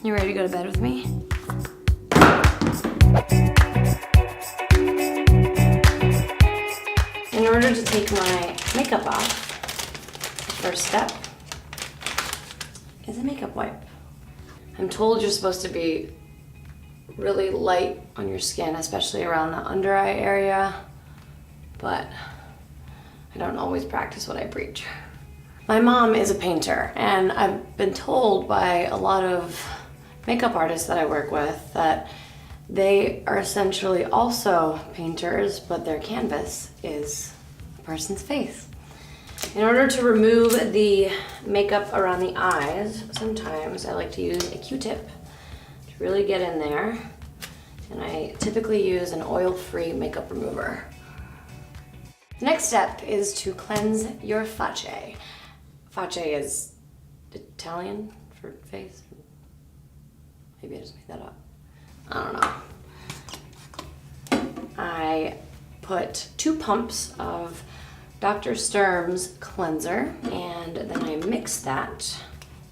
You ready to go to bed with me? In order to take my makeup off, the first step is a makeup wipe. I'm told you're supposed to be really light on your skin, especially around the under eye area, but I don't always practice what I preach. My mom is a painter, and I've been told by a lot of makeup artists that I work with that they are essentially also painters, but their canvas is a person's face. In order to remove the makeup around the eyes, sometimes I like to use a Q-tip to really get in there, and I typically use an oil-free makeup remover. The next step is to cleanse your face. Face is Italian for face. Maybe I just made that up. I don't know. I put 2 pumps of Dr. Sturm's cleanser, and then I mix that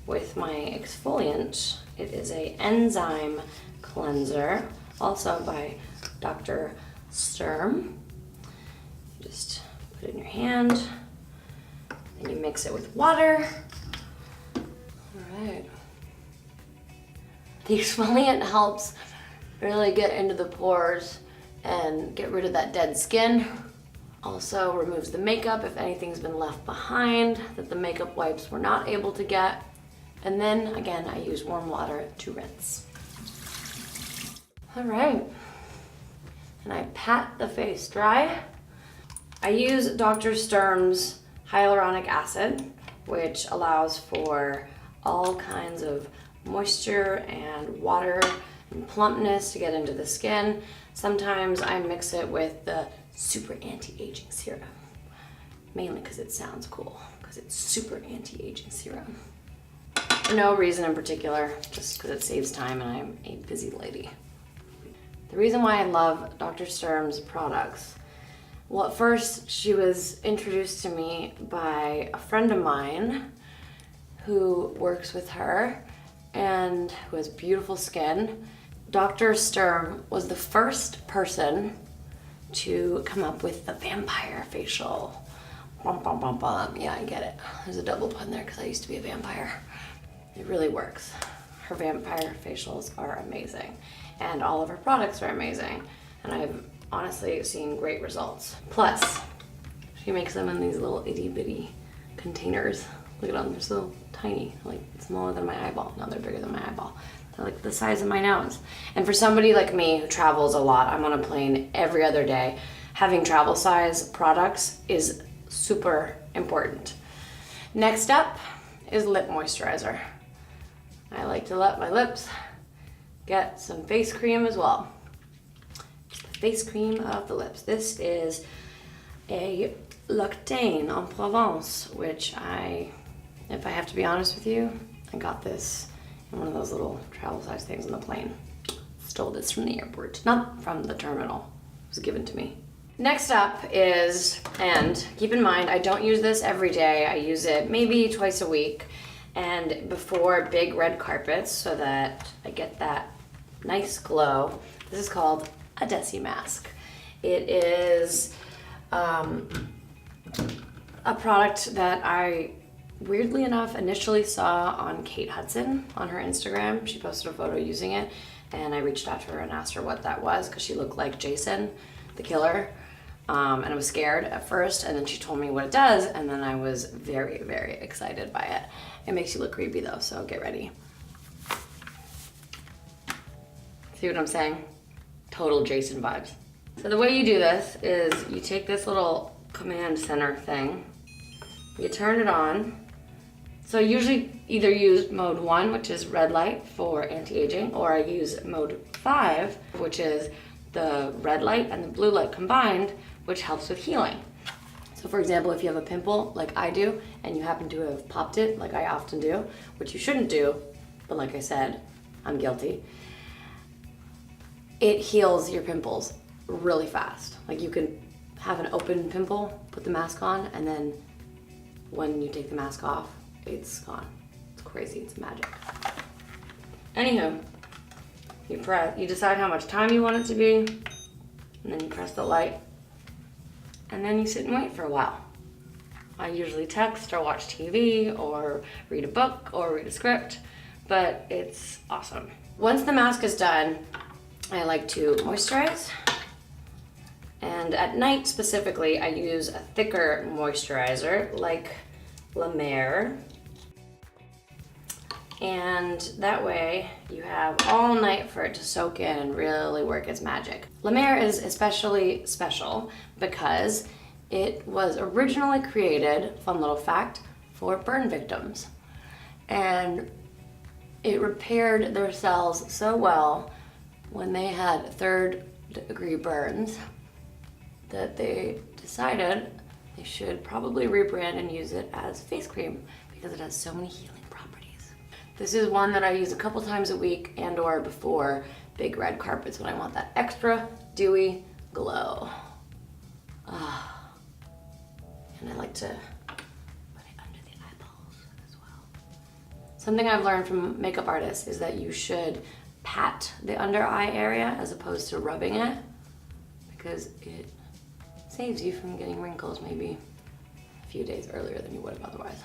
with my exfoliant. It is an enzyme cleanser, also by Dr. Sturm. Just put it in your hand, then you mix it with water. All right. The exfoliant helps really get into the pores and get rid of that dead skin. Also removes the makeup if anything's been left behind that the makeup wipes were not able to get. And then again, I use warm water to rinse. All right. And I pat the face dry. I use Dr. Sturm's hyaluronic acid, which allows for all kinds of moisture and water and plumpness to get into the skin. Sometimes I mix it with the super anti-aging serum, mainly because it sounds cool, because it's super anti-aging serum. For no reason in particular, just because it saves time and I'm a busy lady. The reason why I love Dr. Sturm's products, well, at first she was introduced to me by a friend of mine who works with her and who has beautiful skin. Dr. Sturm was the first person to come up with the vampire facial. Bum, bum, bum, bum. Yeah, I get it. There's a double pun there because I used to be a vampire. It really works. Her vampire facials are amazing, and all of her products are amazing, and I've honestly seen great results. Plus, she makes them in these little itty bitty containers. Look at them, they're so tiny, like smaller than my eyeball. No, they're bigger than my eyeball. They're like the size of my nose. And for somebody like me who travels a lot, I'm on a plane every other day, having travel size products is super important. Next up is lip moisturizer. I like to let my lips get some face cream as well. The face cream of the lips. This is a L'Octane en Provence, which if I have to be honest with you, I got this in one of those little travel size things on the plane. Stole this from the airport, not from the terminal. It was given to me. Next up is, and keep in mind, I don't use this every day. I use it maybe twice a week and before big red carpets so that I get that nice glow. This is called a Desi mask. It is a product that I, weirdly enough, initially saw on Kate Hudson on her Instagram. She posted a photo using it, and I reached out to her and asked her what that was because she looked like Jason, the killer. And I was scared at first, and then she told me what it does, and then I was very, very excited by it. It makes you look creepy though, so get ready. See what I'm saying? Total Jason vibes. So the way you do this is you take this little command center thing, you turn it on. So I usually either use mode 1, which is red light for anti-aging, or I use mode 5, which is the red light and the blue light combined, which helps with healing. So for example, if you have a pimple like I do, and you happen to have popped it like I often do, which you shouldn't do, but like I said, I'm guilty, it heals your pimples really fast. Like you can have an open pimple, put the mask on, and then when you take the mask off, it's gone. It's crazy, it's magic. Anywho, you decide how much time you want it to be, and then you press the light, and then you sit and wait for a while. I usually text or watch TV or read a book or read a script, but it's awesome. Once the mask is done, I like to moisturize. And at night specifically, I use a thicker moisturizer like La Mer. And that way you have all night for it to soak in and really work its magic. La Mer is especially special because it was originally created, fun little fact, for burn victims. And it repaired their cells so well when they had third-degree burns that they decided they should probably rebrand and use it as face cream because it has so many healing properties. This is one that I use a couple times a week and or before big red carpets when I want that extra dewy glow. And I like to put it under the eyeballs as well. Something I've learned from makeup artists is that you should pat the under eye area as opposed to rubbing it because it saves you from getting wrinkles maybe a few days earlier than you would have otherwise.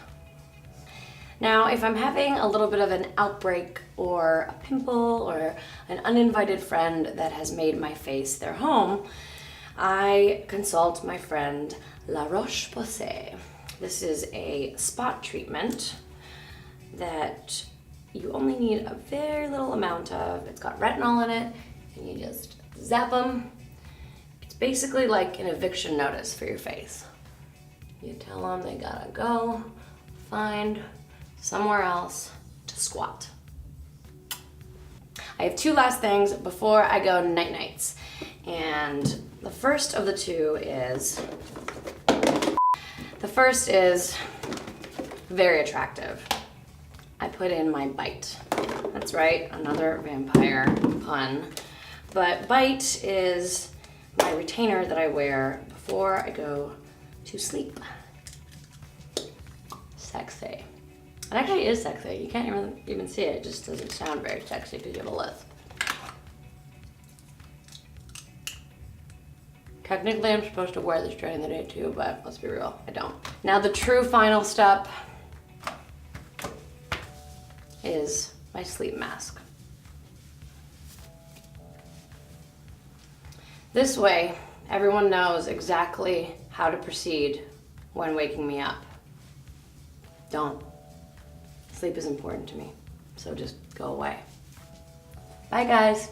Now, if I'm having a little bit of an outbreak or a pimple or an uninvited friend that has made my face their home, I consult my friend La Roche-Posay. This is a spot treatment that you only need a very little amount of. It's got retinol in it, and you just zap them. It's basically like an eviction notice for your face. You tell them they gotta go find somewhere else to squat. I have two last things before I go night-nights. And the first of the two is, very attractive. I put in my Bite. That's right, another vampire pun. But Bite is my retainer that I wear before I go to sleep. Sexy. It actually is sexy. You can't even see it. It just doesn't sound very sexy because you have a lisp. Technically, I'm supposed to wear this during the day too, but let's be real, I don't. Now the true final step is my sleep mask. This way, everyone knows exactly how to proceed when waking me up. Don't. Sleep is important to me, so just go away. Bye, guys.